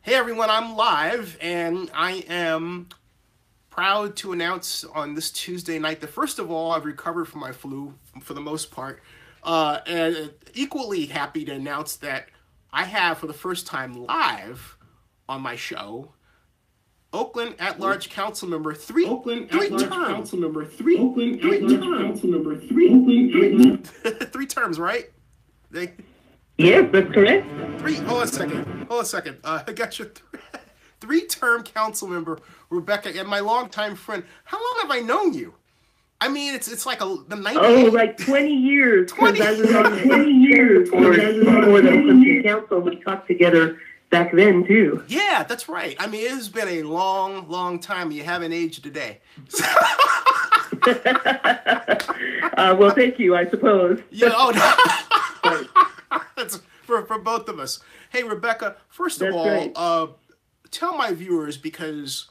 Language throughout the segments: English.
Hey everyone, I'm live and I am proud to announce on this Tuesday night that first of all, I've recovered from my flu for the most part. And equally happy to announce that I have for the first time live on my show Oakland at-large council member three terms. Three terms, right? They, Yes, that's correct. Three. Hold on a second. I got your three-term council member, Rebecca, and my longtime friend. How long have I known you? I mean, it's like the 90s. Oh, like 20 years. 20 I was on 20 years before the Oakland City Council. We talked together back then, too. Yeah, that's right. I mean, it has been a long, long time. You haven't aged a day. Well, thank you, I suppose. Yeah, oh, no. That's for both of us. Hey, Rebecca, first of all, right. Tell my viewers, because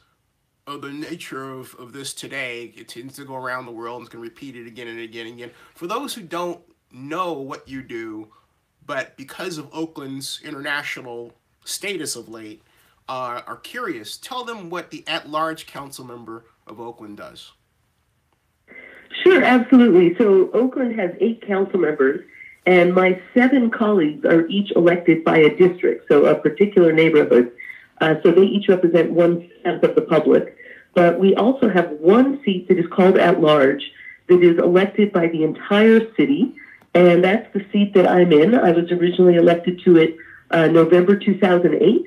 of the nature of this today, it tends to go around the world and it's going to repeat it again and again and again. For those who don't know what you do, but because of Oakland's international status of late, are curious, tell them what the at-large council member of Oakland does. Sure, absolutely. So Oakland has 8 council members, and my 7 colleagues are each elected by a district, so a particular neighborhood. So they each represent 1/10 of the public. But we also have one seat that is called at-large that is elected by the entire city, and that's the seat that I'm in. I was originally elected to it November 2008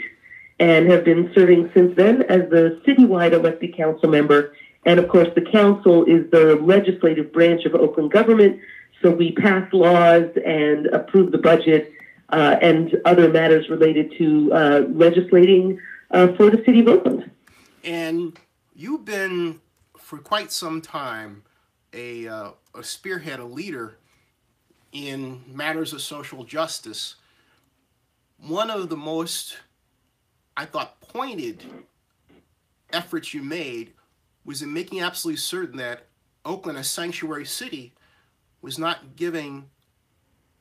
and have been serving since then as the citywide elected council member. And of course, the council is the legislative branch of Oakland government, so we pass laws and approve the budget and other matters related to legislating for the city of Oakland. And you've been, for quite some time, a spearhead, a leader in matters of social justice. One of the most, I thought, pointed efforts you made was in making absolutely certain that Oakland, a sanctuary city, was not giving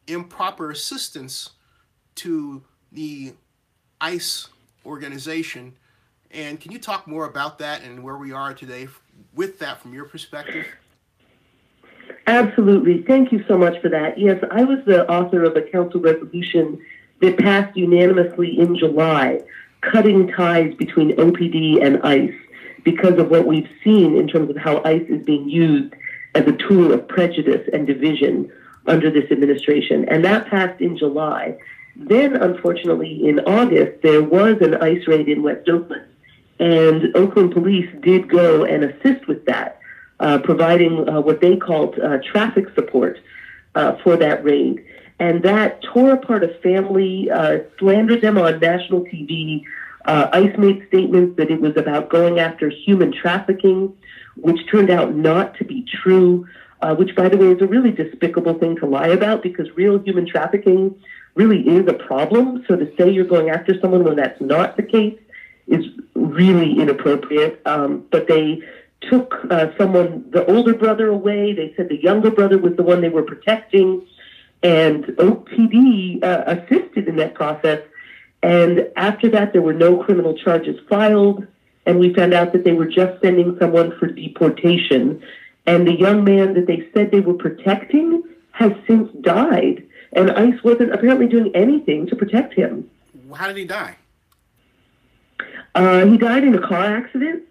improper assistance to the ICE organization. And can you talk more about that and where we are today with that from your perspective? Absolutely. Thank you so much for that. Yes, I was the author of a council resolution that passed unanimously in July, cutting ties between OPD and ICE because of what we've seen in terms of how ICE is being used as a tool of prejudice and division under this administration. And that passed in July. Then, unfortunately, in August, there was an ICE raid in West Oakland. And Oakland police did go and assist with that, providing what they called traffic support for that raid. And that tore apart a family, slandered them on national TV. ICE made statements that it was about going after human trafficking, which turned out not to be true, which, by the way, is a really despicable thing to lie about because real human trafficking really is a problem. So to say you're going after someone when that's not the case is really inappropriate. But they took the older brother away. They said the younger brother was the one they were protecting. And OPD assisted in that process. And after that, there were no criminal charges filed. And we found out that they were just sending someone for deportation. And the young man that they said they were protecting has since died. And ICE wasn't apparently doing anything to protect him. How did he die? He died in a car accident,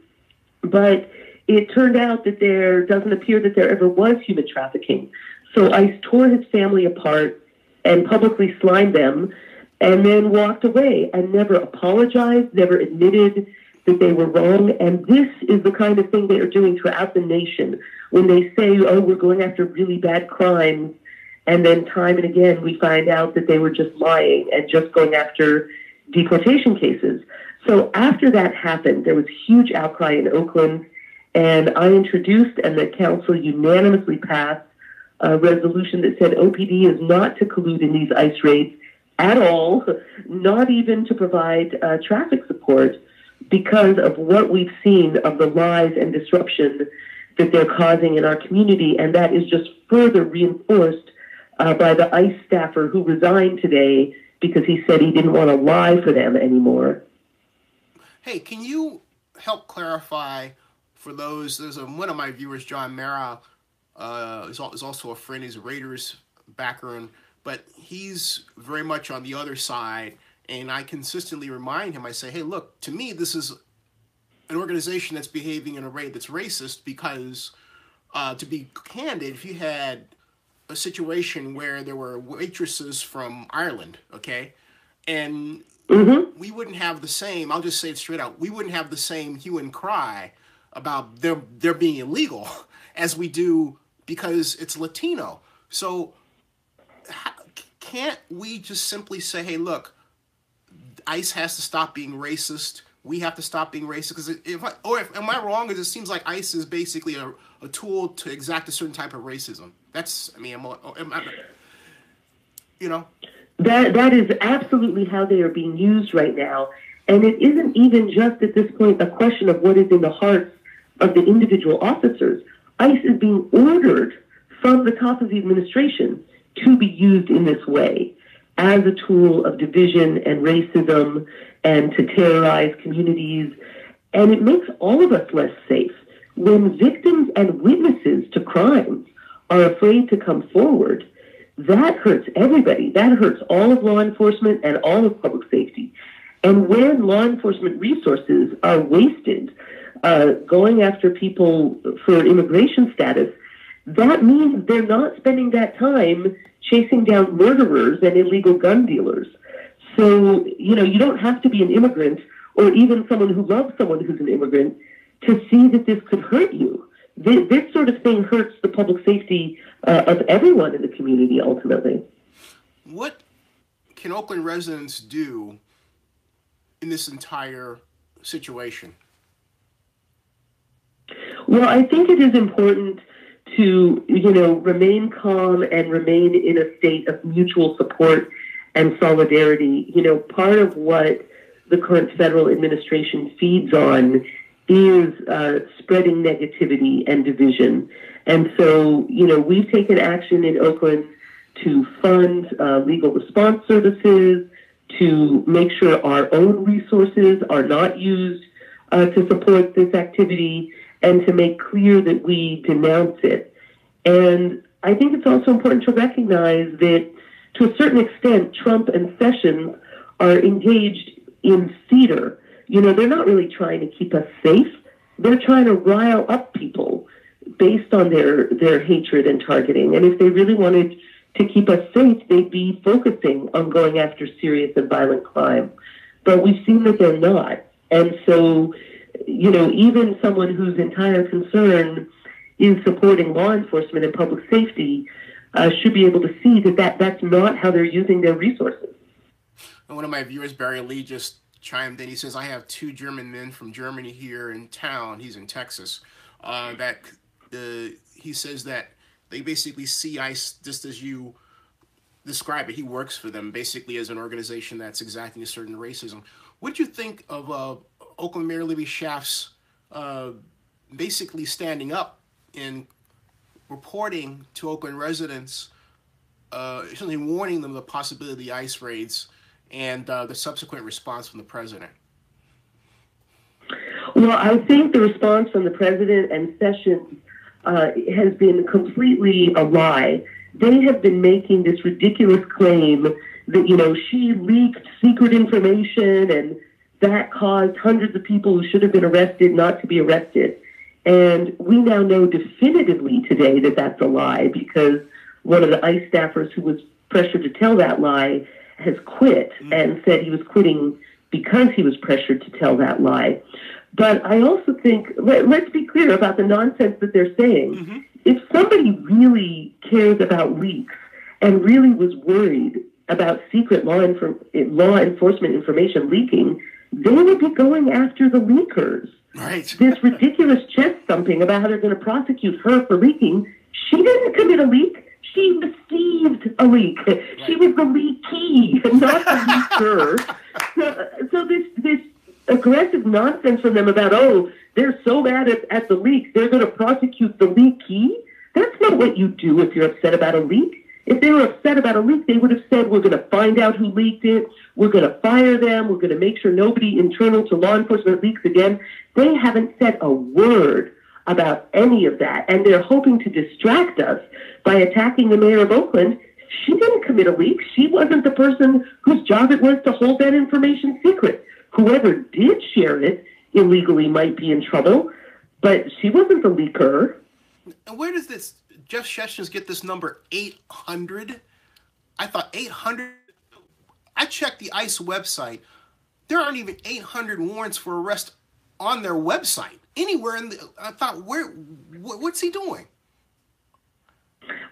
but it turned out that there doesn't appear that there ever was human trafficking. So ICE tore his family apart and publicly slimed them and then walked away and never apologized, never admitted that they were wrong. And this is the kind of thing they are doing throughout the nation when they say, oh, we're going after really bad crimes. And then time and again, we find out that they were just lying and just going after deportation cases. So after that happened, there was huge outcry in Oakland, and I introduced and the council unanimously passed a resolution that said OPD is not to collude in these ICE raids at all, not even to provide traffic support because of what we've seen of the lies and disruption that they're causing in our community. And that is just further reinforced by the ICE staffer who resigned today because he said he didn't want to lie for them anymore. Hey, can you help clarify for those? There's one of my viewers, John Mara, is also a friend. He's a Raiders backer, but he's very much on the other side. And I consistently remind him, I say, hey, look, to me, this is an organization that's behaving in a way that's racist because, to be candid, if you had a situation where there were waitresses from Ireland, okay, and we wouldn't have the same, I'll just say it straight out, we wouldn't have the same hue and cry about their being illegal as we do because it's Latino. So can't we just simply say, hey, look, ICE has to stop being racist. We have to stop being racist. Because am I wrong? Because it seems like ICE is basically a tool to exact a certain type of racism. That's, I mean, you know. That is absolutely how they are being used right now. And it isn't even just at this point a question of what is in the hearts of the individual officers. ICE is being ordered from the top of the administration to be used in this way as a tool of division and racism and to terrorize communities. And it makes all of us less safe when victims and witnesses to crimes are afraid to come forward. That hurts everybody. That hurts all of law enforcement and all of public safety. And when law enforcement resources are wasted going after people for immigration status, that means they're not spending that time chasing down murderers and illegal gun dealers. So, you know, you don't have to be an immigrant or even someone who loves someone who's an immigrant to see that this could hurt you. This sort of thing hurts the public safety of everyone in the community, ultimately. What can Oakland residents do in this entire situation? Well, I think it is important to, remain calm and remain in a state of mutual support and solidarity. Part of what the current federal administration feeds on is spreading negativity and division. And so, we've taken action in Oakland to fund legal response services, to make sure our own resources are not used to support this activity, and to make clear that we denounce it. And I think it's also important to recognize that, to a certain extent, Trump and Sessions are engaged in theater. They're not really trying to keep us safe. They're trying to rile up people based on their hatred and targeting. And if they really wanted to keep us safe, they'd be focusing on going after serious and violent crime. But we've seen that they're not. And so, even someone whose entire concern is supporting law enforcement and public safety should be able to see that that's not how they're using their resources. And one of my viewers, Barry Lee, just chimed in. He says, I have 2 German men from Germany here in town. He's in Texas. He says that they basically see ICE just as you describe it. He works for them basically as an organization that's exacting a certain racism. What do you think of Oakland Mayor Libby Schaaf's basically standing up and reporting to Oakland residents, certainly warning them of the possibility of the ICE raids and the subsequent response from the president? Well, I think the response from the president and Sessions has been completely a lie. They have been making this ridiculous claim that, she leaked secret information and that caused hundreds of people who should have been arrested not to be arrested. And we now know definitively today that that's a lie because one of the ICE staffers who was pressured to tell that lie has quit and said he was quitting because he was pressured to tell that lie. But I also think, let's be clear about the nonsense that they're saying. Mm-hmm. If somebody really cares about leaks and really was worried about secret law enforcement information leaking, they would be going after the leakers. Right. This ridiculous chest thumping about how they're going to prosecute her for leaking. She didn't commit a leak. She received a leak. Right. She was the leakee, not the leaker. So this aggressive nonsense from them about, they're so mad at the leak, they're going to prosecute the leakee. That's not what you do if you're upset about a leak. If they were upset about a leak, they would have said, we're going to find out who leaked it. We're going to fire them. We're going to make sure nobody internal to law enforcement leaks again. They haven't said a word about any of that. And they're hoping to distract us by attacking the mayor of Oakland. She didn't commit a leak. She wasn't the person whose job it was to hold that information secret. Whoever did share it illegally might be in trouble, but she wasn't the leaker. And where does this Jeff Sessions get this number 800? I thought 800. I checked the ICE website. There aren't even 800 warrants for arrest on their website anywhere in the. I thought, what's he doing?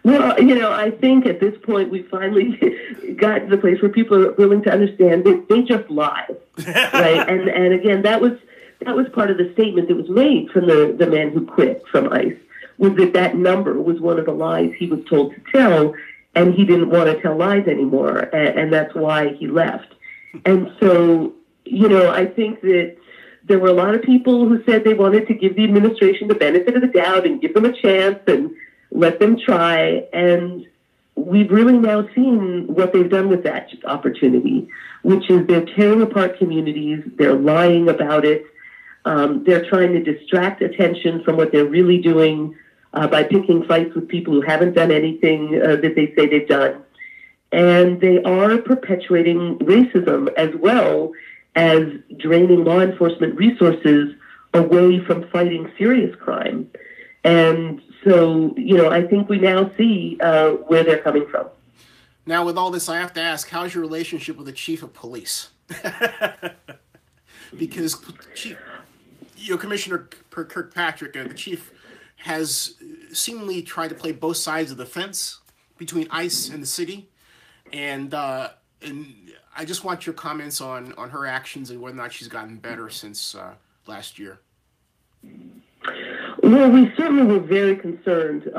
Well, I think at this point we finally got to the place where people are willing to understand that they just lie, right? And again, that was part of the statement that was made from the man who quit from ICE, was that number was one of the lies he was told to tell, and he didn't want to tell lies anymore, and that's why he left. And so, I think that there were a lot of people who said they wanted to give the administration the benefit of the doubt and give them a chance and let them try. And we've really now seen what they've done with that opportunity, which is they're tearing apart communities. They're lying about it. They're trying to distract attention from what they're really doing by picking fights with people who haven't done anything that they say they've done. And they are perpetuating racism as well as draining law enforcement resources away from fighting serious crime. And so, I think we now see where they're coming from. Now, with all this, I have to ask, how's your relationship with the chief of police? Because Commissioner Kirkpatrick, the chief, has seemingly tried to play both sides of the fence between ICE and the city. And I just want your comments on her actions and whether or not she's gotten better since last year. Well, we certainly were very concerned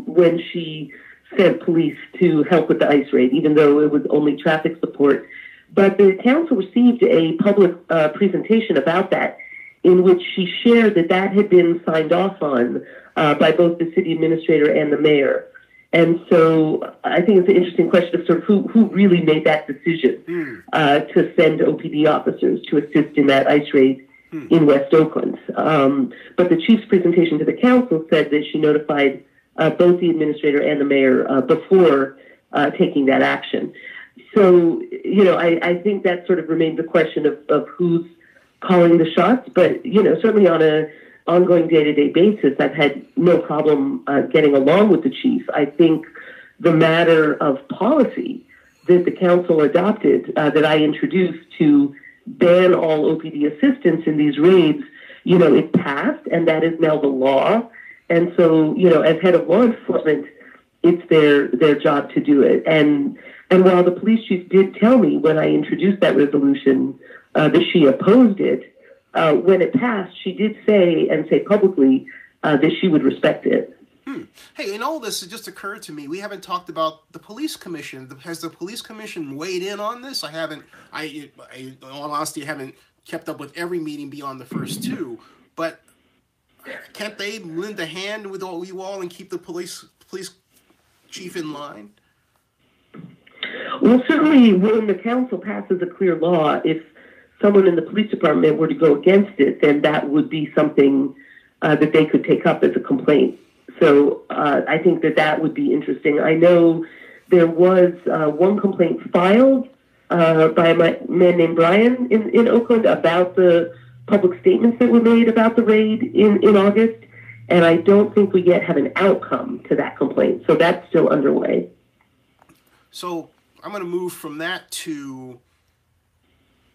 when she sent police to help with the ICE raid, even though it was only traffic support. But the council received a public presentation about that, in which she shared that had been signed off on by both the city administrator and the mayor. And so I think it's an interesting question of sort of who really made that decision to send OPD officers to assist in that ICE raid in West Oakland. But the chief's presentation to the council said that she notified both the administrator and the mayor before taking that action. So, I think that sort of remains a question of who's calling the shots. But, certainly on a ongoing day-to-day basis, I've had no problem getting along with the chief. I think the matter of policy that the council adopted, that I introduced to ban all OPD assistance in these raids, it passed, and that is now the law. And so, as head of law enforcement, it's their job to do it. And while the police chief did tell me when I introduced that resolution that she opposed it, when it passed, she did say publicly that she would respect it. Hey, in all this, it just occurred to me, we haven't talked about the police commission. Has the police commission weighed in on this? In all honesty, I haven't kept up with every meeting beyond the first two. But can't they lend a hand with all you all and keep the police chief in line? Well, certainly when the council passes a clear law, if someone in the police department were to go against it, then that would be something that they could take up as a complaint. So I think that would be interesting. I know there was one complaint filed by a man named Brian in Oakland about the public statements that were made about the raid in August, and I don't think we yet have an outcome to that complaint. So that's still underway. So I'm going to move from that to,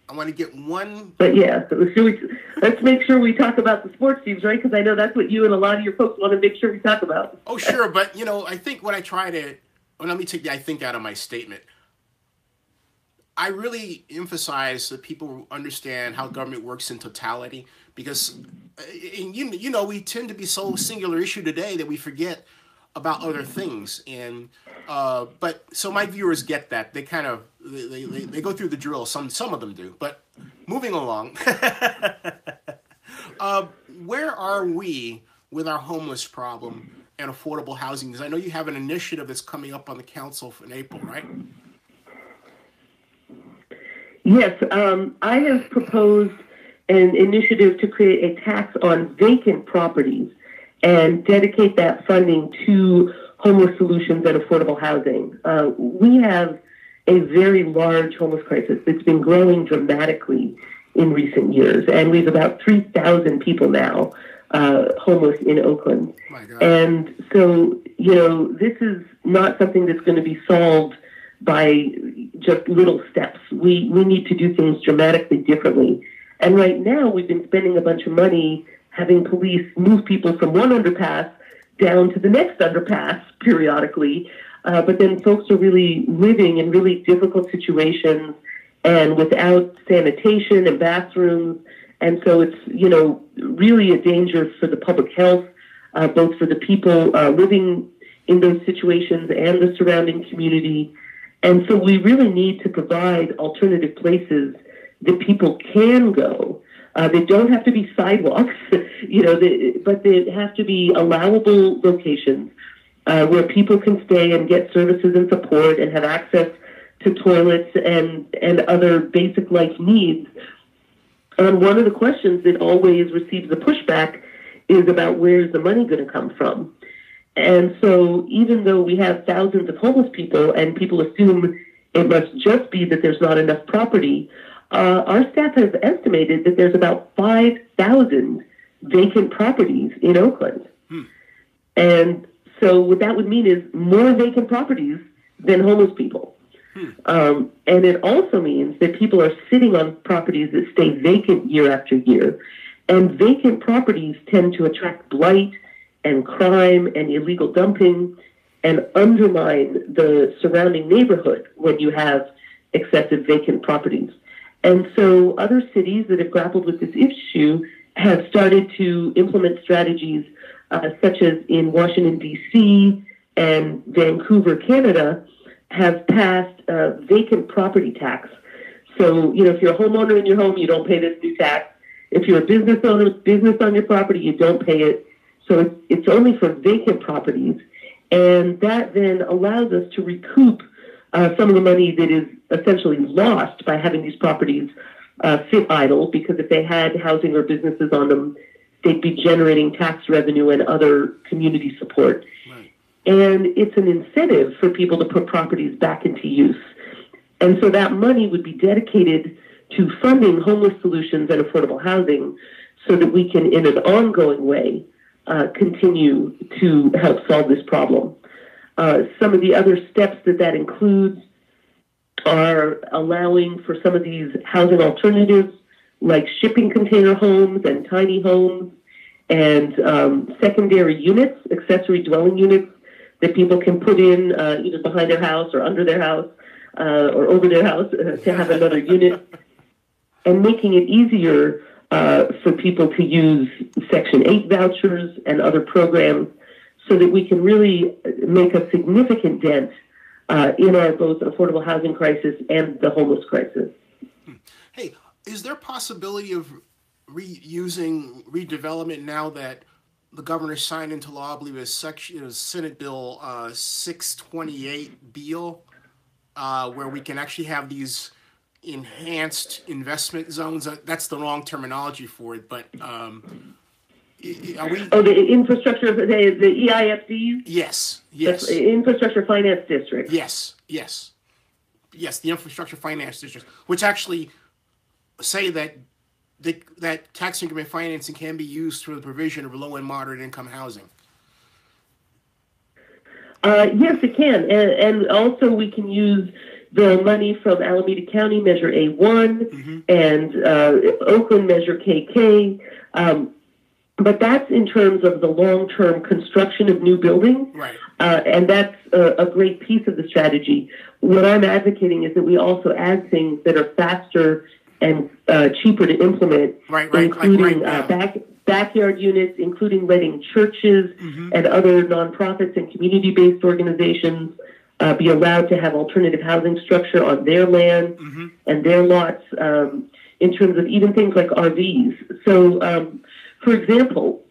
I want to get one. But yeah, so let's make sure we talk about the sports teams, right? Because I know that's what you and a lot of your folks want to make sure we talk about. Oh, sure. But, I think when I try to, let me take the I think out of my statement. I really emphasize that people understand how government works in totality, because, we tend to be so singular issue today that we forget about other things. And but so my viewers get that. They kind of they go through the drill. Some of them do. But moving along, where are we with our homeless problem? and affordable housing? Because I know you have an initiative that's coming up on the council in April, right? Yes, I have proposed an initiative to create a tax on vacant properties and dedicate that funding to homeless solutions and affordable housing. We have a very large homeless crisis that's been growing dramatically in recent years, and we have about 3,000 people now homeless in Oakland. My God. And so, this is not something that's going to be solved by just little steps. We need to do things dramatically differently. And right now, we've been spending a bunch of money having police move people from one underpass down to the next underpass periodically. But then folks are really living in really difficult situations and without sanitation and bathrooms. And so it's, really a danger for the public health, both for the people living in those situations and the surrounding community. And so we really need to provide alternative places that people can go. They don't have to be sidewalks, but they have to be allowable locations where people can stay and get services and support and have access to toilets and other basic life needs. And one of the questions that always receives the pushback is about where's the money going to come from. And so even though we have thousands of homeless people and people assume it must just be that there's not enough property, our staff has estimated that there's about 5,000 vacant properties in Oakland. And so what that would mean is more vacant properties than homeless people. And it also means that people are sitting on properties that stay vacant year after year. And vacant properties tend to attract blight and crime and illegal dumping and undermine the surrounding neighborhood when you have excessive vacant properties. And so other cities that have grappled with this issue have started to implement strategies such as in Washington, D.C. and Vancouver, Canada, have passed a vacant property tax. So, if you're a homeowner in your home, you don't pay this new tax. If you're a business owner with business on your property, you don't pay it. So it's only for vacant properties. And that then allows us to recoup some of the money that is essentially lost by having these properties sit idle, because if they had housing or businesses on them, they'd be generating tax revenue and other community support. Right. And it's an incentive for people to put properties back into use. And so that money would be dedicated to funding homeless solutions and affordable housing so that we can, in an ongoing way, continue to help solve this problem. Some of the other steps that includes are allowing for some of these housing alternatives like shipping container homes and tiny homes and secondary units, accessory dwelling units that people can put in either behind their house or under their house or over their house to have another unit, and making it easier for people to use Section 8 vouchers and other programs so that we can really make a significant dent in our both affordable housing crisis and the homeless crisis. Hey, is there possibility of reusing redevelopment now that the governor signed into law, I believe it was Senate Bill 628 bill, where we can actually have these enhanced investment zones? That's the wrong terminology for it, but are we? Oh, the infrastructure, the EIFDs? Yes. The infrastructure finance district. Yes, the infrastructure finance district, which actually say that that tax increment financing can be used for the provision of low and moderate income housing. Yes, it can. And also we can use the money from Alameda County Measure A1 and Oakland Measure KK. But that's in terms of the long-term construction of new buildings. Right. And that's a great piece of the strategy. What I'm advocating is that we also add things that are faster and cheaper to implement, including backyard units, including letting churches and other nonprofits and community-based organizations be allowed to have alternative housing structure on their land and their lots, in terms of even things like RVs. So, for example,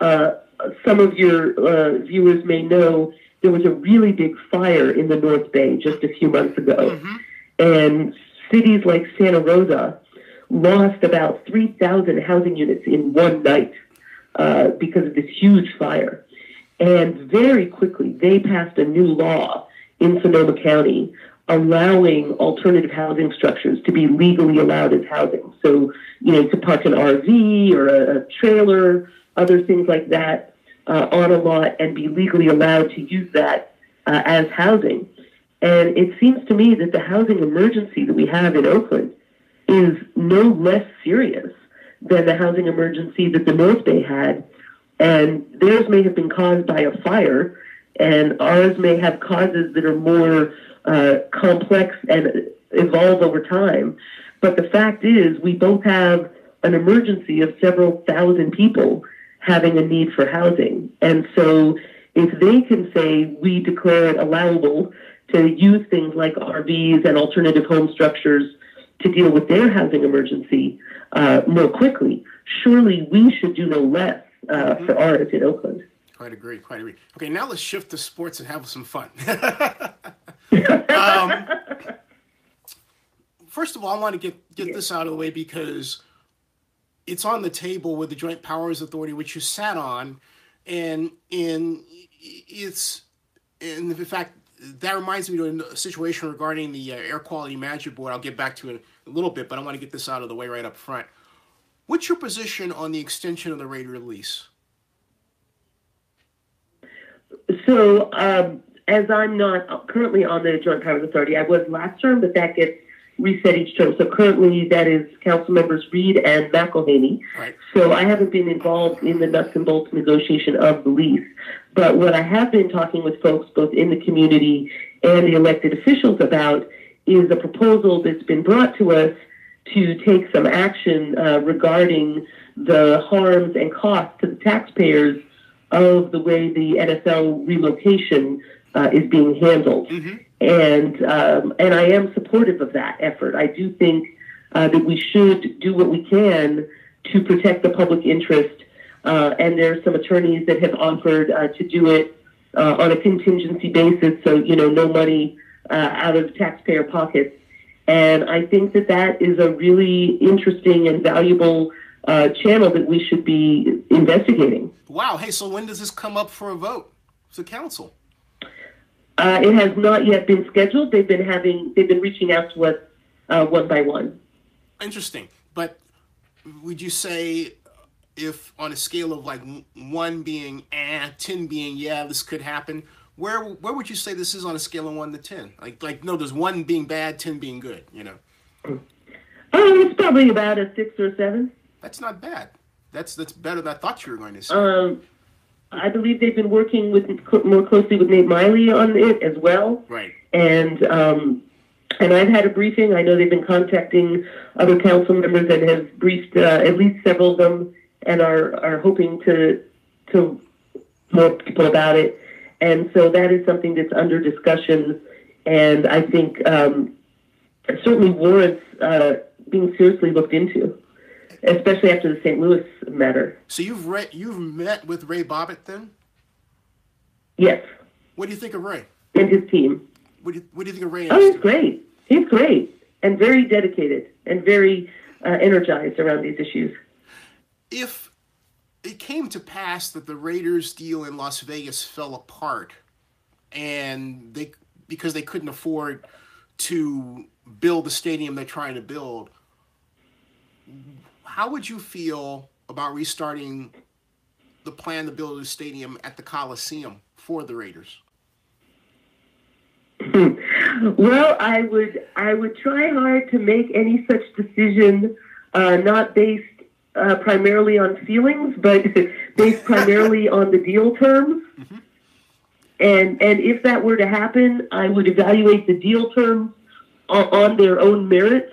some of your viewers may know, there was a really big fire in the North Bay just a few months ago. And cities like Santa Rosa lost about 3,000 housing units in one night because of this huge fire. And very quickly, they passed a new law in Sonoma County allowing alternative housing structures to be legally allowed as housing. So, you could park an RV or a trailer, other things like that on a lot and be legally allowed to use that as housing. And it seems to me that the housing emergency that we have in Oakland is no less serious than the housing emergency that the North Bay had. And theirs may have been caused by a fire, and ours may have causes that are more complex and evolve over time. But the fact is, we both have an emergency of several thousand people having a need for housing. And so if they can say we declare it allowable to use things like RVs and alternative home structures to deal with their housing emergency more quickly, surely we should do no less for ours in Oakland. Quite agree. Okay, now let's shift to sports and have some fun. First of all, I want to get this out of the way because it's on the table with the Joint Powers Authority, which you sat on, and in fact, that reminds me of a situation regarding the Air Quality Management Board. I'll get back to it in a little bit, but I want to get this out of the way right up front. What's your position on the extension of the Raider lease? So, as I'm not currently on the Joint Powers Authority, I was last term, but that gets reset each term. So currently that is Council Members Reed and McElhaney. Right. So I haven't been involved in the nuts and bolts negotiation of the lease. But what I have been talking with folks both in the community and the elected officials about is a proposal that's been brought to us to take some action regarding the harms and costs to the taxpayers of the way the NFL relocation is being handled. And I am supportive of that effort. I do think that we should do what we can to protect the public interest. And there are some attorneys that have offered to do it on a contingency basis, so, no money out of taxpayer pockets. And I think that is a really interesting and valuable channel that we should be investigating. Wow. Hey, so when does this come up for a vote to council? It has not yet been scheduled. They've been reaching out to us one by one. Interesting. But would you say, if on a scale of like 1 being 10 being this could happen, where would you say this is on a scale of 1 to 10? Like no, there's 1 being bad, 10 being good. It's probably about a 6 or a 7. That's not bad. That's better than I thought you were going to say. I believe they've been working more closely with Nate Miley on it as well. Right. And I've had a briefing. I know they've been contacting other council members and have briefed at least several of them and are hoping to more people about it. And so that is something that's under discussion. And I think it certainly warrants being seriously looked into, especially after the St. Louis matter. So you've met with Ray Bobbitt then? Yes. What do you think of Ray? And his team. What do you think of Ray? Oh, he's great. He's great and very dedicated and very energized around these issues. If it came to pass that the Raiders deal in Las Vegas fell apart and because they couldn't afford to build the stadium they're trying to build, how would you feel about restarting the plan to build a stadium at the Coliseum for the Raiders? Well, I would try hard to make any such decision not based primarily on feelings, but based primarily on the deal terms. Mm-hmm. And if that were to happen, I would evaluate the deal terms on their own merits.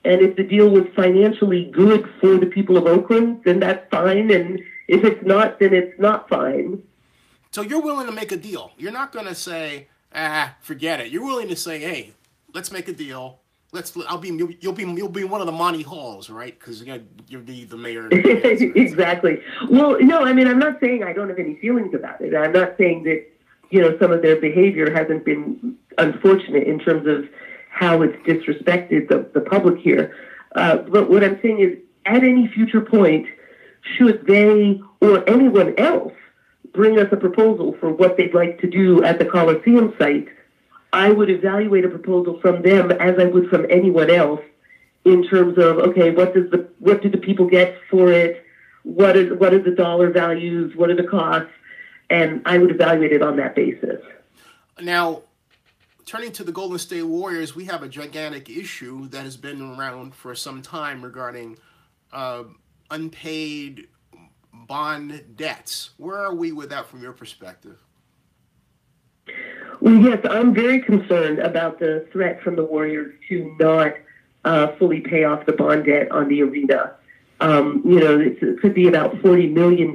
And if the deal was financially good for the people of Oakland, then that's fine. And if it's not, then it's not fine. So you're willing to make a deal. You're not going to say, forget it. You're willing to say, hey, let's make a deal. You'll be one of the Monty Halls, right? Because you'll be the mayor. Exactly. Well, no, I mean, I'm not saying I don't have any feelings about it. I'm not saying that, some of their behavior hasn't been unfortunate in terms of how it's disrespected the public here. But what I'm saying is, at any future point, should they or anyone else bring us a proposal for what they'd like to do at the Coliseum site, I would evaluate a proposal from them as I would from anyone else in terms of, okay, what do the people get for it? What are the dollar values? What are the costs? And I would evaluate it on that basis. Now, turning to the Golden State Warriors, we have a gigantic issue that has been around for some time regarding unpaid bond debts. Where are we with that from your perspective? Well, yes, I'm very concerned about the threat from the Warriors to not fully pay off the bond debt on the arena. It could be about $40 million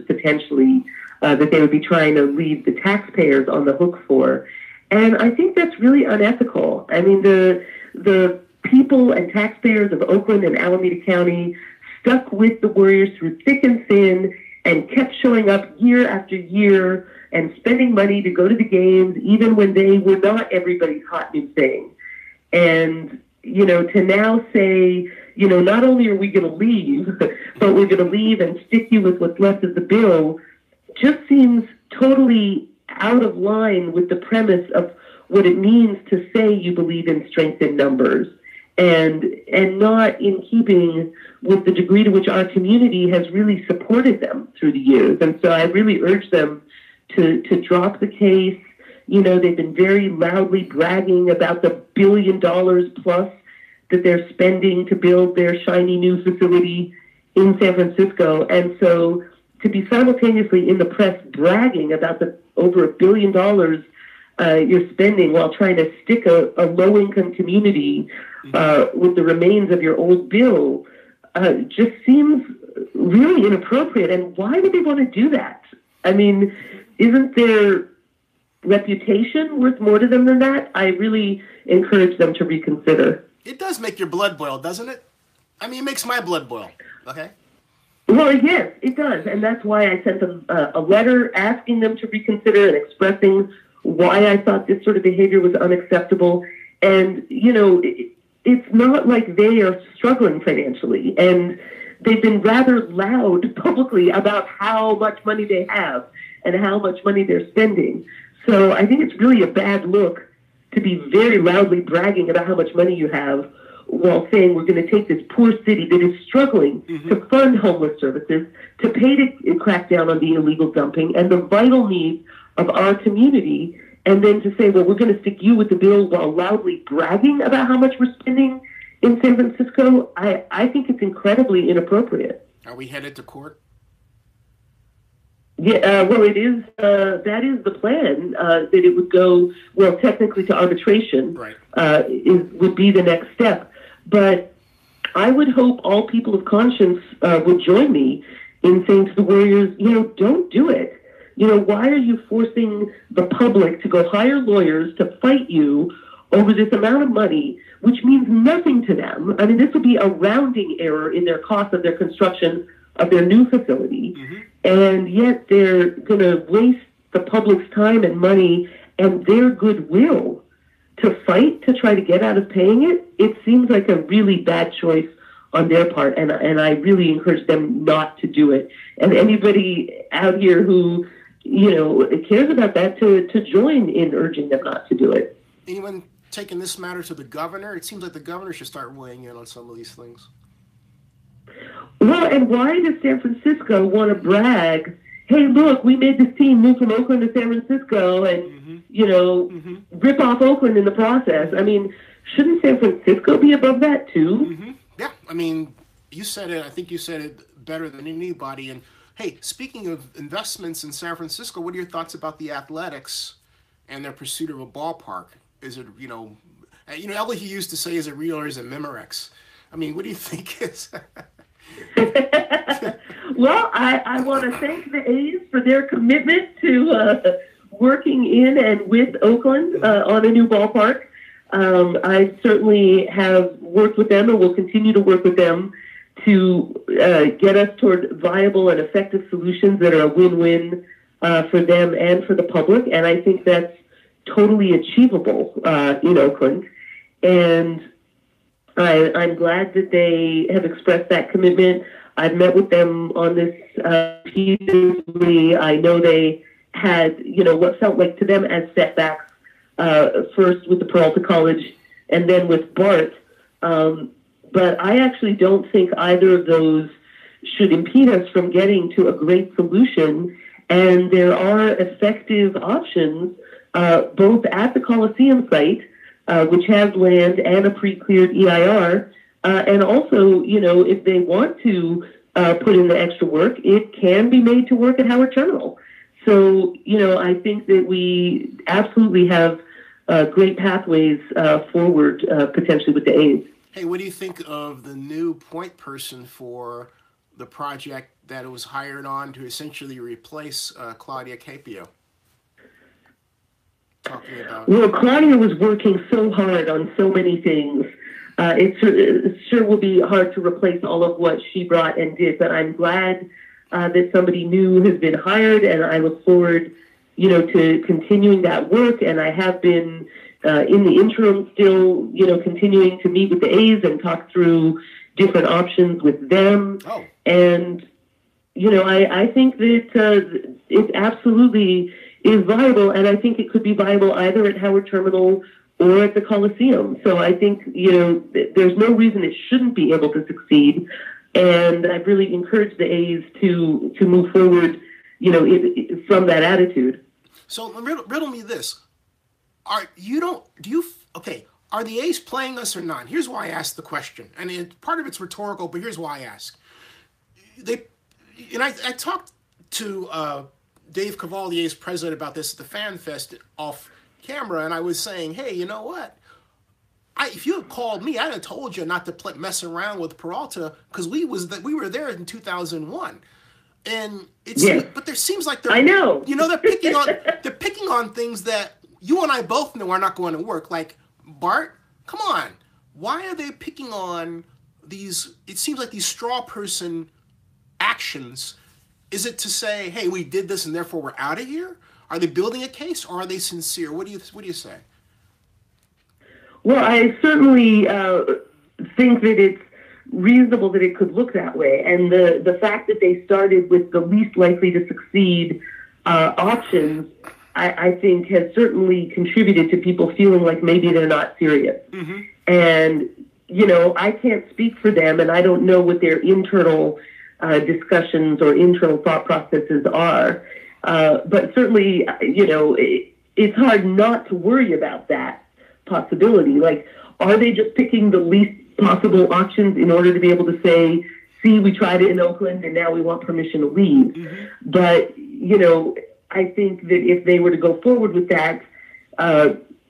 potentially that they would be trying to leave the taxpayers on the hook for. And I think that's really unethical. I mean, the people and taxpayers of Oakland and Alameda County stuck with the Warriors through thick and thin and kept showing up year after year and spending money to go to the games, even when they were not everybody's hot new thing. And, to now say, not only are we going to leave, but we're going to leave and stick you with what's left of the bill, just seems totally out of line with the premise of what it means to say you believe in strength in numbers, and not in keeping with the degree to which our community has really supported them through the years. And so I really urge them to drop the case. They've been very loudly bragging about the $1 billion plus that they're spending to build their shiny new facility in San Francisco. And so to be simultaneously in the press bragging about the over $1 billion you're spending while trying to stick a low-income community with the remains of your old bill just seems really inappropriate. And why would they want to do that? I mean, isn't their reputation worth more to them than that? I really encourage them to reconsider. It does make your blood boil, doesn't it? I mean, it makes my blood boil. Okay. Well, yes, it does. And that's why I sent them a letter asking them to reconsider and expressing why I thought this sort of behavior was unacceptable. And, it's not like they are struggling financially. And they've been rather loud publicly about how much money they have and how much money they're spending. So I think it's really a bad look to be very loudly bragging about how much money you have while saying we're going to take this poor city that is struggling to fund homeless services, to pay to crack down on the illegal dumping and the vital needs of our community, and then to say, well, we're going to stick you with the bill while loudly bragging about how much we're spending in San Francisco. I think it's incredibly inappropriate. Are we headed to court? Yeah, well, it is. That is the plan. That it would go, well, technically to arbitration. Right. Would be the next step. But I would hope all people of conscience would join me in saying to the Warriors, don't do it. Why are you forcing the public to go hire lawyers to fight you over this amount of money, which means nothing to them? I mean, this would be a rounding error in their cost of their construction of their new facility. And yet they're going to waste the public's time and money and their goodwill to fight to try to get out of paying it. It seems like a really bad choice on their part, and I really encourage them not to do it. And anybody out here who, cares about that to join in urging them not to do it. Anyone taking this matter to the governor? It seems like the governor should start weighing in on some of these things. Well, and why does San Francisco want to brag, hey, look, we made this team move from Oakland to San Francisco and, rip off Oakland in the process? I mean, shouldn't San Francisco be above that too? Yeah, I mean, you said it. I think you said it better than anybody. And, hey, speaking of investments in San Francisco, what are your thoughts about the Athletics and their pursuit of a ballpark? Is it, Elihu used to say, is it real or is it Memorex? I mean, what do you think is... Well, I want to thank the A's for their commitment to working in and with Oakland on a new ballpark. I certainly have worked with them and will continue to work with them to get us toward viable and effective solutions that are a win-win for them and for the public. And I think that's totally achievable in Oakland. And I'm glad that they have expressed that commitment. I've met with them on this repeatedly. I know they had, what felt like to them as setbacks, first with the Peralta College and then with BART. But I actually don't think either of those should impede us from getting to a great solution. And there are effective options, both at the Coliseum site, which has land and a pre-cleared EIR, and also, if they want to put in the extra work, it can be made to work at Howard Terminal. So, I think that we absolutely have great pathways forward, potentially with the A's. Hey, what do you think of the new point person for the project that was hired on to essentially replace Claudia Capio? Talking about. Well, Claudia was working so hard on so many things. It sure will be hard to replace all of what she brought and did, but I'm glad that somebody new has been hired, and I look forward, to continuing that work. And I have been in the interim still, continuing to meet with the A's and talk through different options with them. Oh. And, I think that it absolutely is viable, and I think it could be viable either at Howard Terminal or at the Coliseum. So I think, there's no reason it shouldn't be able to succeed. And I've really encouraged the A's to move forward, from that attitude. So riddle me this. Are the A's playing us or not? Here's why I asked the question. And part of it's rhetorical, but here's why I ask. I talked to Dave Cavall, the A's president, about this at the Fan Fest off camera, and I was saying, hey, you know what? If you had called me, I'd have told you not to mess around with Peralta, because we were there in 2001, and but there seems like they're they're picking on things that you and I both know are not going to work. Like, Bart, come on, why are they picking on these? It seems like these straw person actions. Is it to say, hey, we did this and therefore we're out of here? Are they building a case, or are they sincere? What do you say? Well, I certainly think that it's reasonable that it could look that way. And the fact that they started with the least likely to succeed options, I think has certainly contributed to people feeling like maybe they're not serious. Mm-hmm. And, I can't speak for them, and I don't know what their internal discussions or internal thought processes are. But certainly, it's hard not to worry about that possibility. Like, are they just picking the least possible options in order to be able to say, see, we tried it in Oakland and now we want permission to leave? Mm-hmm. But, I think that if they were to go forward with that,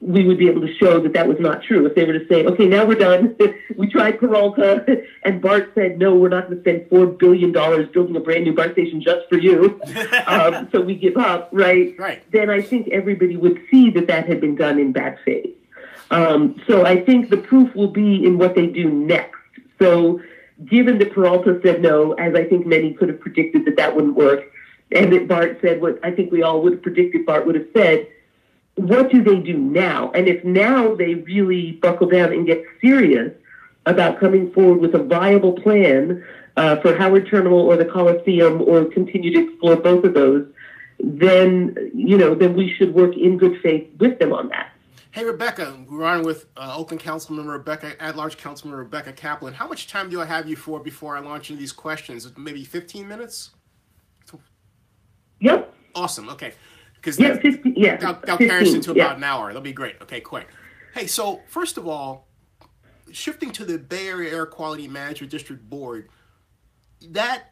we would be able to show that that was not true. If they were to say, okay, now we're done. We tried Peralta, and BART said, no, we're not going to spend $4 billion building a brand new BART station just for you. So we give up, right? Right. Then I think everybody would see that had been done in bad faith. So I think the proof will be in what they do next. So given that Peralta said no, as I think many could have predicted that wouldn't work, and that BART said what I think we all would have predicted BART would have said, what do they do now? And if now they really buckle down and get serious about coming forward with a viable plan for Howard Terminal or the Coliseum, or continue to explore both of those, then we should work in good faith with them on that. Hey, Rebecca, we're on with Oakland Councilmember at-large Councilmember Rebecca Kaplan. How much time do I have you for before I launch into these questions? Maybe 15 minutes? Yep. Awesome. Okay. Because that'll carry us into about an hour. That'll be great. Okay, quick. Hey, so first of all, shifting to the Bay Area Air Quality Management District Board, that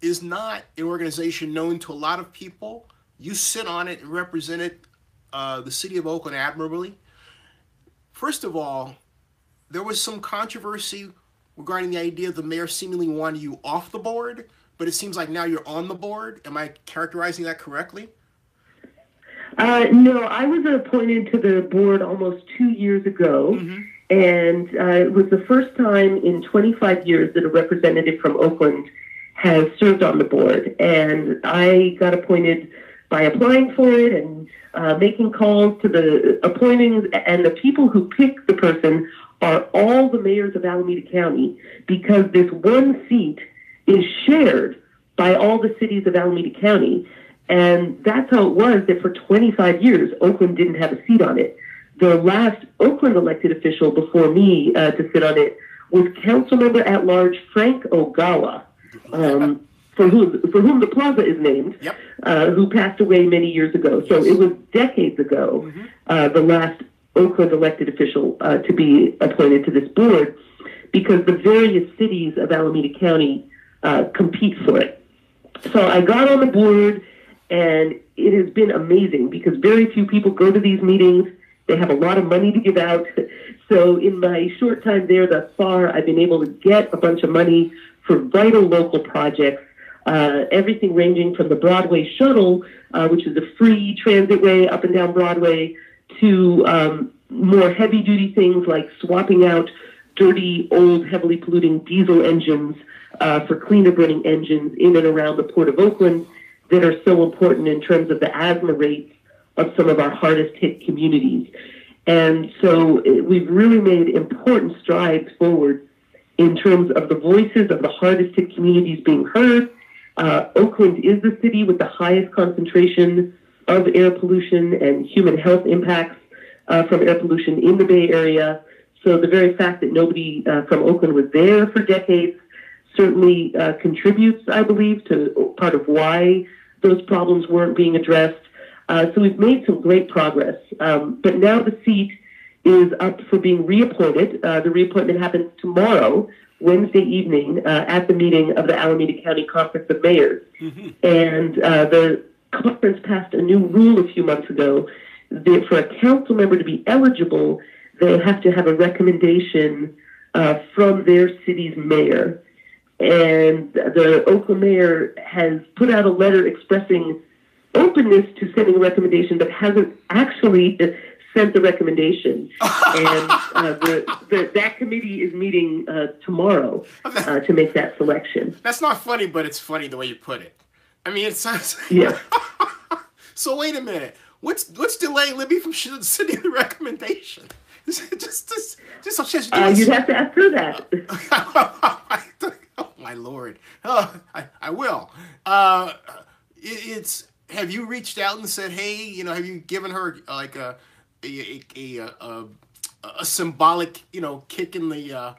is not an organization known to a lot of people. You sit on it and represent it, the city of Oakland, admirably. First of all, there was some controversy regarding the idea of the mayor seemingly wanting you off the board, but it seems like now you're on the board. Am I characterizing that correctly? No, I was appointed to the board almost 2 years ago, and it was the first time in 25 years that a representative from Oakland has served on the board. And I got appointed by applying for it and making calls to the appointings, and the people who pick the person are all the mayors of Alameda County, because this one seat is shared by all the cities of Alameda County. And that's how it was that for 25 years, Oakland didn't have a seat on it. The last Oakland elected official before me to sit on it was Councilmember at Large Frank Ogawa, for whom the plaza is named, who passed away many years ago. So it was decades ago, the last Oakland elected official to be appointed to this board, because the various cities of Alameda County compete for it. So I got on the board, and it has been amazing because very few people go to these meetings. They have a lot of money to give out. So in my short time there thus far, I've been able to get a bunch of money for vital local projects, everything ranging from the Broadway shuttle, which is a free transitway up and down Broadway, to more heavy-duty things like swapping out dirty, old, heavily polluting diesel engines for cleaner-burning engines in and around the Port of Oakland that are so important in terms of the asthma rates of some of our hardest-hit communities. And so we've really made important strides forward in terms of the voices of the hardest-hit communities being heard. Oakland is the city with the highest concentration of air pollution and human health impacts from air pollution in the Bay Area. So the very fact that nobody from Oakland was there for decades certainly contributes, I believe, to part of why those problems weren't being addressed. So we've made some great progress. But now the seat is up for being reappointed. The reappointment happens tomorrow, Wednesday evening, at the meeting of the Alameda County Conference of Mayors. And the conference passed a new rule a few months ago that for a council member to be eligible, they have to have a recommendation from their city's mayor. And the Oakland mayor has put out a letter expressing openness to sending a recommendation, but hasn't actually sent the recommendation. And that committee is meeting tomorrow to make that selection. That's not funny, but it's funny the way you put it. I mean, it sounds... Yeah. So wait a minute. What's delaying Libby from sending the recommendation? Just you'd have to ask her that. Oh my Lord! I will. Have you reached out and said, hey, have you given her like a symbolic, kick in the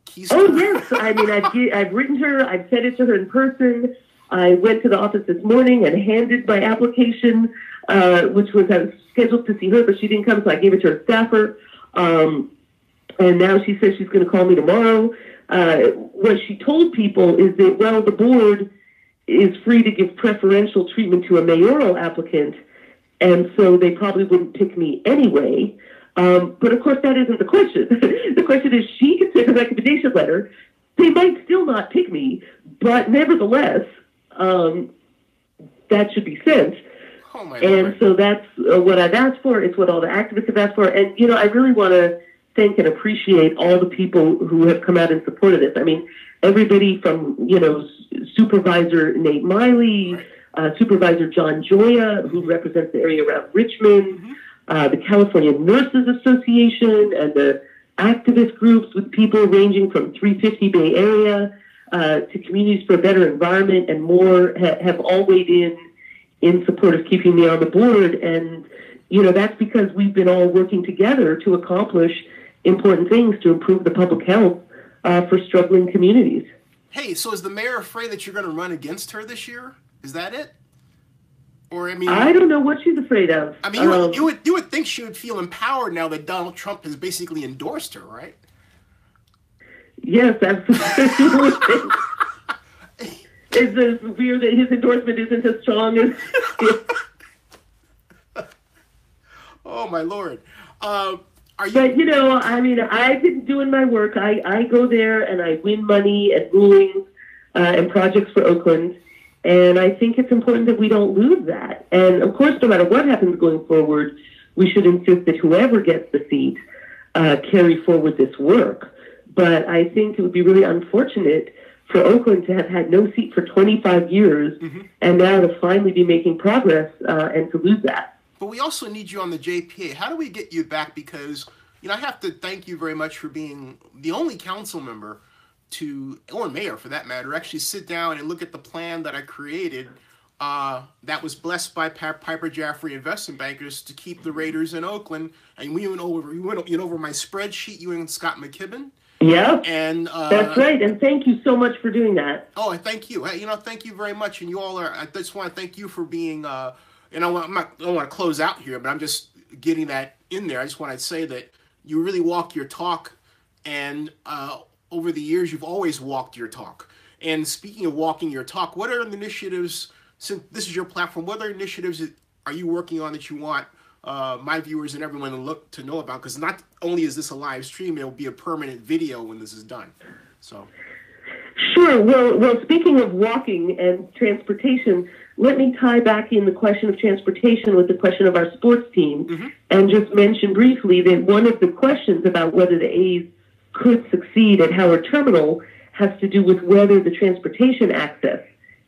keys? Oh yes, I mean I've written her. I've sent it to her in person. I went to the office this morning and handed my application, which was scheduled to see her, but she didn't come, so I gave it to her staffer. And now she says she's going to call me tomorrow. What she told people is that, well, the board is free to give preferential treatment to a mayoral applicant, and so they probably wouldn't pick me anyway. But of course, that isn't the question. The question is, she can send a recommendation letter. They might still not pick me, but nevertheless, that should be sent. Oh my and Lord. So that's what I've asked for. It's what all the activists have asked for. And, I really want to thank and appreciate all the people who have come out in support of this. I mean, everybody from, Supervisor Nate Miley, Supervisor John Joya, who represents the area around Richmond, the California Nurses Association, and the activist groups with people ranging from 350 Bay Area to Communities for a Better Environment and more have all weighed in support of keeping me on the board. And, that's because we've been all working together to accomplish important things to improve the public health for struggling communities. Hey, so is the mayor afraid that you're going to run against her this year? Is that it? Or I don't know what she's afraid of. I mean, you would think she would feel empowered now that Donald Trump has basically endorsed her, right? Yes, absolutely. It's just weird that his endorsement isn't as strong as... Oh, my Lord. But, I've been doing my work. I go there and I win money and rulings and projects for Oakland. And I think it's important that we don't lose that. And of course, no matter what happens going forward, we should insist that whoever gets the seat carry forward this work. But I think it would be really unfortunate for Oakland to have had no seat for 25 years and now to finally be making progress and to lose that. But we also need you on the JPA. How do we get you back? Because, I have to thank you very much for being the only council member or mayor for that matter, actually sit down and look at the plan that I created that was blessed by Piper Jaffray Investment Bankers to keep the Raiders in Oakland. And we went over my spreadsheet, you and Scott McKibben. Yeah, and that's right. And thank you so much for doing that. Oh, I thank you. Thank you very much. And you all I just want to thank you for being. I don't want to close out here, but I'm just getting that in there. I just want to say that you really walk your talk, and over the years, you've always walked your talk. And speaking of walking your talk, what are the initiatives, since this is your platform, what other initiatives are you working on that you want my viewers and everyone to know about? Because not only is this a live stream, it will be a permanent video when this is done. So. Sure. Well, speaking of walking and transportation, let me tie back in the question of transportation with the question of our sports team and just mention briefly that one of the questions about whether the A's could succeed at Howard Terminal has to do with whether the transportation access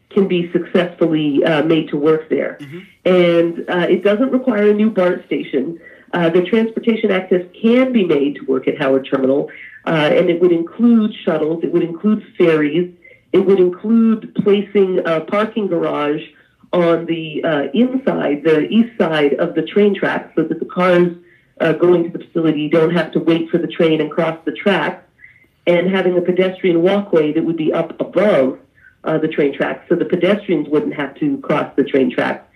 can be successfully made to work there. And it doesn't require a new BART station. The transportation access can be made to work at Howard Terminal, and it would include shuttles, it would include ferries, it would include placing a parking garage on the inside, the east side of the train tracks, so that the cars going to the facility don't have to wait for the train and cross the tracks, and having a pedestrian walkway that would be up above the train tracks, so the pedestrians wouldn't have to cross the train tracks.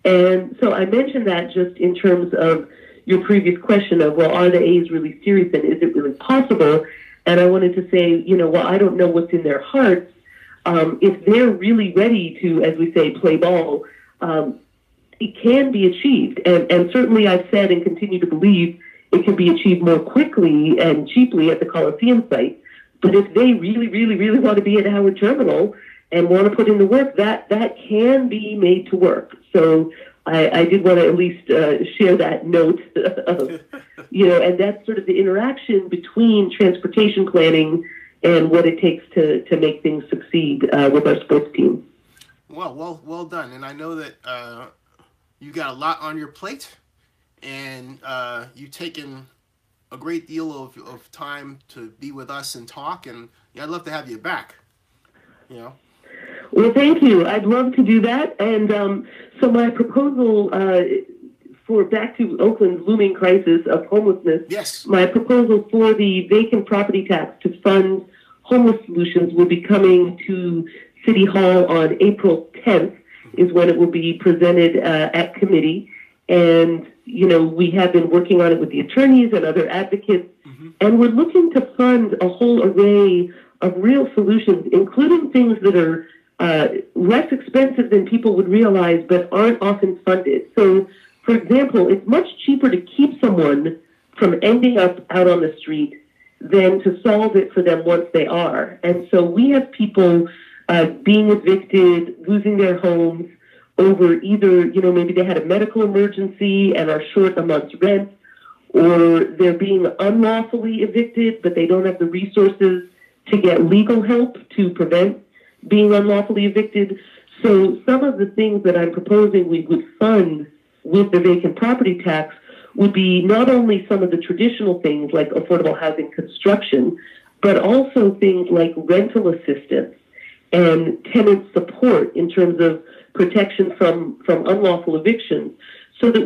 And so I mentioned that just in terms of your previous question of, well, are the A's really serious and is it really possible? And I wanted to say, well, I don't know what's in their hearts. If they're really ready to, as we say, play ball, it can be achieved. And certainly I've said and continue to believe it can be achieved more quickly and cheaply at the Coliseum site. But if they really, really, really want to be at Howard Terminal and want to put in the work, that can be made to work. So I did want to at least share that note of, and that's sort of the interaction between transportation planning and what it takes to make things succeed with our sports team. Well done. And I know that you got a lot on your plate, and you've taken a great deal of time to be with us and talk, and I'd love to have you back. Well, thank you. I'd love to do that. And so my proposal for back to Oakland's looming crisis of homelessness, yes, my proposal for the vacant property tax to fund homeless solutions will be coming to City Hall on April 10th is when it will be presented at committee. And, we have been working on it with the attorneys and other advocates, and we're looking to fund a whole array of real solutions, including things that are less expensive than people would realize, but aren't often funded. So, for example, it's much cheaper to keep someone from ending up out on the street than to solve it for them once they are. And so we have people being evicted, losing their homes over either, maybe they had a medical emergency and are short a month's rent, or they're being unlawfully evicted, but they don't have the resources to get legal help to prevent being unlawfully evicted. So some of the things that I'm proposing we would fund with the vacant property tax would be not only some of the traditional things like affordable housing construction, but also things like rental assistance and tenant support in terms of protection from unlawful evictions, so that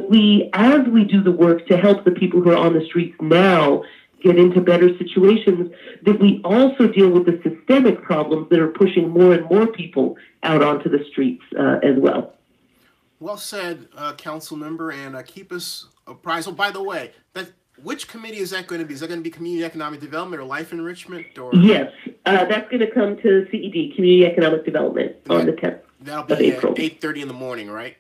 as we do the work to help the people who are on the streets now get into better situations, that we also deal with the systemic problems that are pushing more and more people out onto the streets as well. Well said, council member, and keep us apprised. Oh, by the way, which committee is that going to be? Is that going to be Community Economic Development or Life Enrichment? Or yes, that's going to come to CED, Community Economic Development, on the 10th that'll of be April. At 8:30 in the morning, right?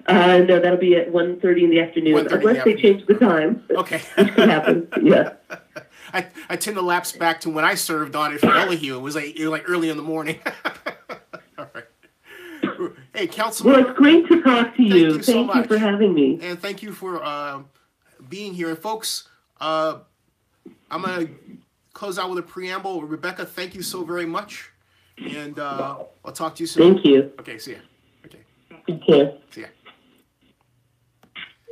No, that'll be at 1:30 in the afternoon, unless they change the time. Okay. Which could happen, yeah. I tend to lapse back to when I served on it for Elihu. It was like early in the morning. All right. Hey, Well, Councilmember, it's great to talk to you. thank you so Thank you much. for having me. And thank you for being here. And folks, I'm going to close out with a preamble. Rebecca, thank you so very much. And I'll talk to you soon. Thank you. Okay, see ya. Okay. Take care. See ya.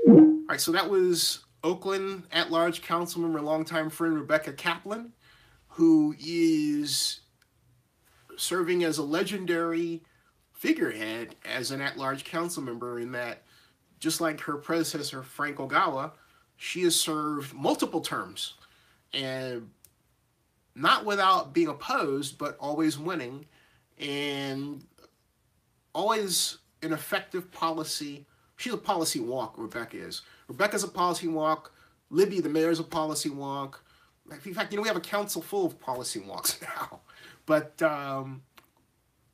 All right, so that was Oakland at-large councilmember, longtime friend Rebecca Kaplan, who is serving as a legendary figurehead as an at-large council member, in that, just like her predecessor, Frank Ogawa, she has served multiple terms, and not without being opposed, but always winning, and always an effective policy. She's a policy wonk, Rebecca is. Rebecca's a policy wonk. Libby, the mayor's a policy wonk. In fact, we have a council full of policy wonks now. But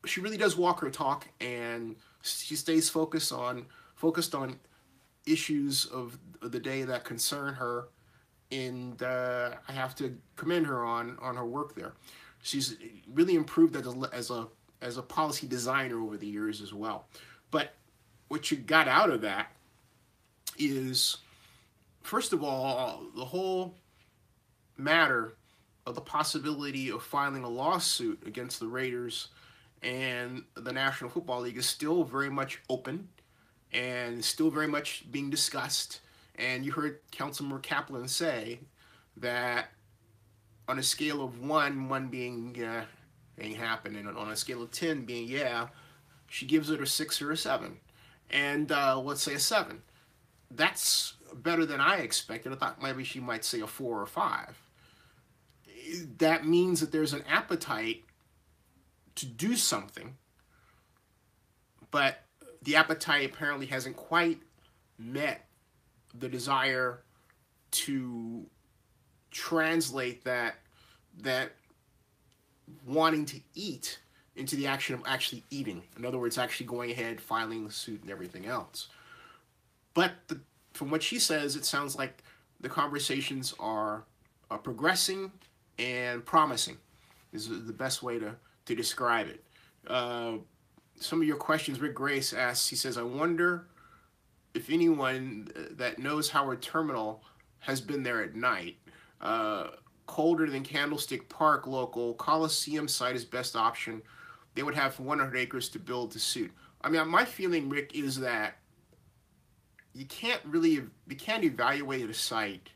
she really does walk her talk, and she stays focused on issues of the day that concern her, and I have to commend her on her work there. She's really improved as a policy designer over the years as well. But what you got out of that is, first of all, the whole matter of the possibility of filing a lawsuit against the Raiders and the National Football League is still very much open and still very much being discussed. And you heard Councilmember Kaplan say that on a scale of 1 being ain't happening, and on a scale of 10 being yeah, she gives it a 6 or a 7. And let's say a 7. That's better than I expected. I thought maybe she might say a 4 or 5. That means that there's an appetite to do something, but the appetite apparently hasn't quite met the desire to translate that wanting to eat into the action of actually eating. In other words, actually going ahead, filing the suit and everything else. But from what she says, it sounds like the conversations are progressing and promising is the best way to describe it. Some of your questions, Rick Grace asks, he says, I wonder if anyone that knows Howard Terminal has been there at night. Colder than Candlestick Park local, Coliseum site is best option. They would have 100 acres to build to suit. I mean, my feeling, Rick, is that you can't evaluate a site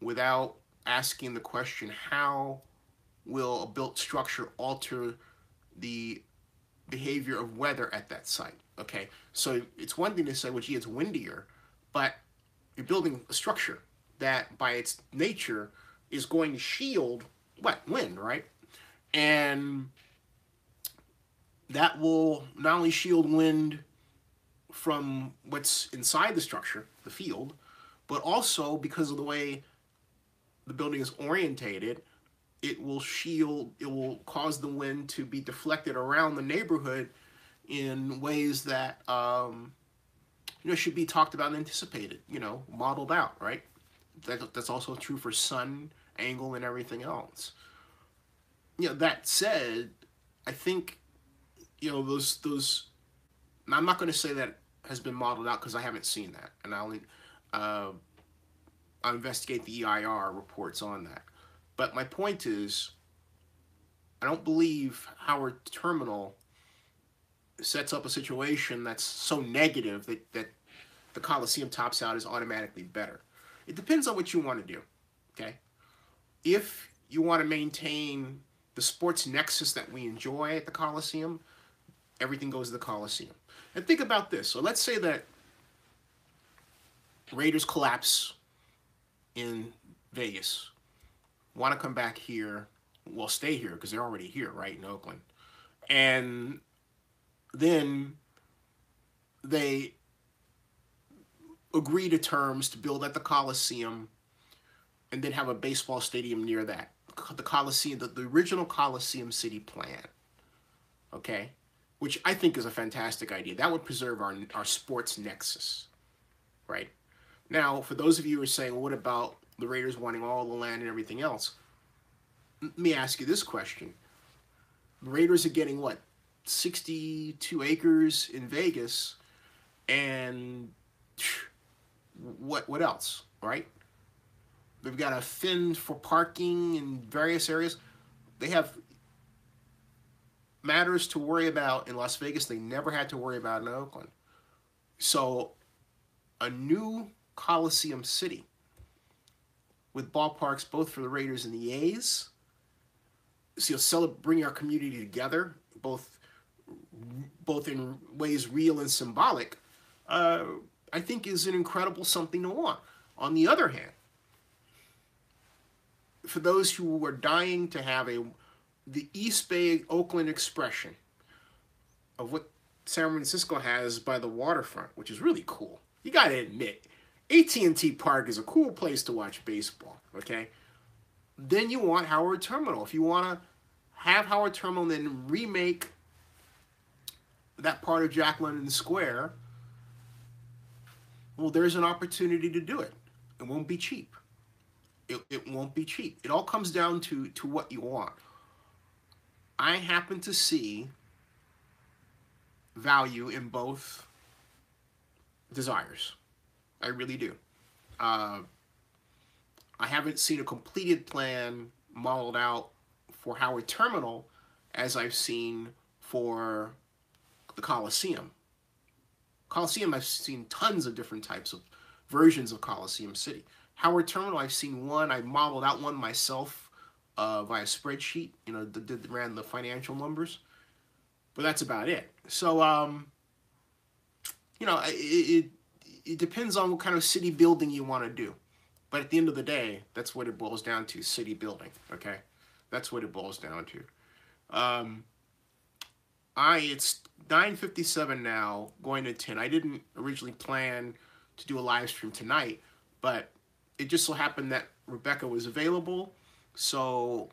without asking the question, how will a built structure alter the behavior of weather at that site? Okay, so it's one thing to say, well, gee, it's windier, but you're building a structure that by its nature is going to shield wind, right? And that will not only shield wind from what's inside the structure, the field, but also because of the way the building is orientated, it will cause the wind to be deflected around the neighborhood in ways that should be talked about and anticipated, modeled out, right? That's also true for sun angle and everything else. That said, I think those. I'm not going to say that has been modeled out because I haven't seen that, and I'll investigate the EIR reports on that. But my point is, I don't believe Howard Terminal sets up a situation that's so negative that the Coliseum tops out is automatically better. It depends on what you want to do, okay? If you want to maintain the sports nexus that we enjoy at the Coliseum, everything goes to the Coliseum. And think about this. So let's say that Raiders collapse in Vegas, want to come back here, well, stay here because they're already here, right, in Oakland. And then they agree to terms to build at the Coliseum and then have a baseball stadium near that. The Coliseum, the original Coliseum city plan, okay, which I think is a fantastic idea. That would preserve our sports nexus, right? Now, for those of you who are saying, well, what about the Raiders wanting all the land and everything else? Let me ask you this question. The Raiders are getting what? 62 acres in Vegas, and what else, right? They've got a fin for parking in various areas. They have matters to worry about in Las Vegas they never had to worry about in Oakland. So a new Coliseum city with ballparks both for the Raiders and the A's. So you'll bring our community together, both in ways real and symbolic, I think is an incredible something to want. On the other hand, for those who are dying to have the East Bay Oakland expression of what San Francisco has by the waterfront, which is really cool. You got to admit, AT&T Park is a cool place to watch baseball, okay? Then you want Howard Terminal. If you want to have Howard Terminal and then remake that part of Jack London Square, well, there's an opportunity to do it. It won't be cheap. It won't be cheap. It all comes down to what you want. I happen to see value in both desires. I really do. I haven't seen a completed plan modeled out for Howard Terminal as I've seen for the Coliseum. Coliseum, I've seen tons of different types of versions of Coliseum City. Howard Terminal, I've seen one. I modeled out one myself via spreadsheet. You know, ran the financial numbers, but that's about it. So, you know, it depends on what kind of city building you want to do. But at the end of the day, that's what it boils down to: city building. Okay, that's what it boils down to. It's 9:57 now, going to 10. I didn't originally plan to do a live stream tonight, but it just so happened that Rebecca was available. So,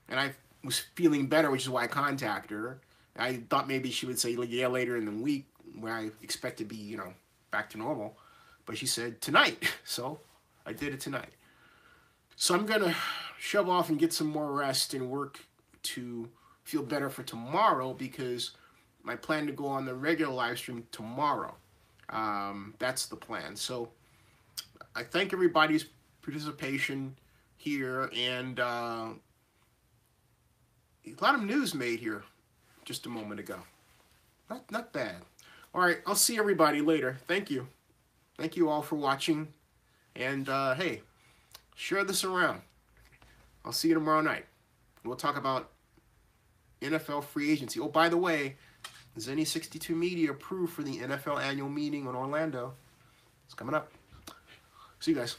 and I was feeling better, which is why I contacted her. I thought maybe she would say, yeah, later in the week, when I expect to be, you know, back to normal. But she said tonight. So I did it tonight. So I'm going to shove off and get some more rest and work to feel better for tomorrow, because I plan to go on the regular live stream tomorrow. That's the plan. So I thank everybody's participation here, and a lot of news made here just a moment ago. Not bad. All right, I'll see everybody later. Thank you. Thank you all for watching. And hey, share this around. I'll see you tomorrow night. We'll talk about NFL free agency. Oh, by the way, Zenny 62 Media approved for the NFL annual meeting in Orlando. It's coming up. See you guys.